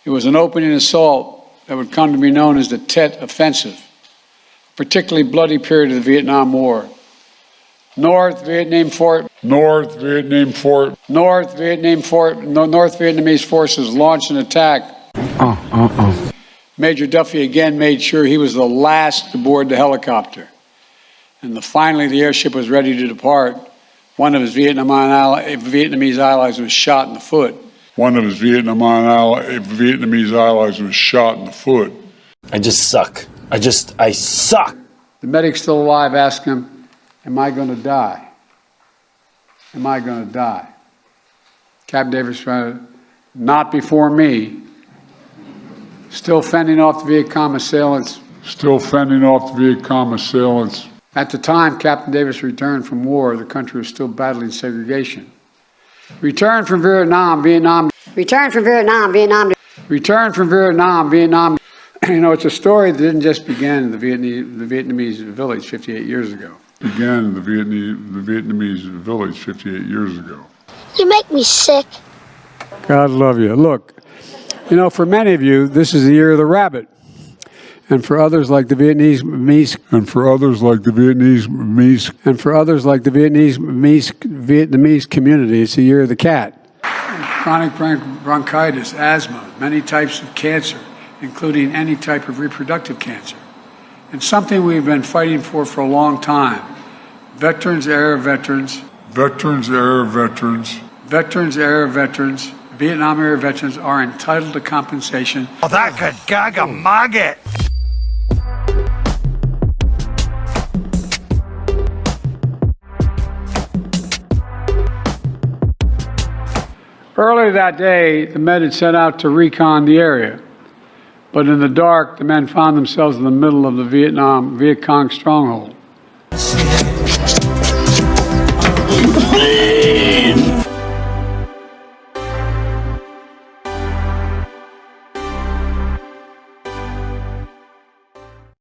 It was an opening assault that would come to be known as the Tet Offensive, a particularly bloody period of the Vietnam War. North Vietnamese forces launched an attack. Major Duffy again made sure he was the last to board the helicopter. And finally the airship was ready to depart. One of his Vietnamese allies was shot in the foot. I just suck. I suck. The medic still alive asked him, "Am I going to die? Am I going to die?" Capt Davis said, "Not before me." Still fending off the Viet Cong assailants. At the time Captain Davis returned from war, the country was still battling segregation. Returned from Vietnam. You know, it's a story that didn't just begin in the Vietnamese village 58 years ago. You make me sick. God love you. Look, you know, for many of you, this is the year of the rabbit. And for others like the Vietnamese community, it's the year of the cat. Chronic bronchitis, asthma, many types of cancer, including any type of reproductive cancer. And something we've been fighting for a long time. Veterans-era veterans, Vietnam-era veterans are entitled to compensation. Oh, that could gag a maggot. Earlier that day, the men had set out to recon the area. But in the dark, the men found themselves in the middle of the Viet Cong stronghold.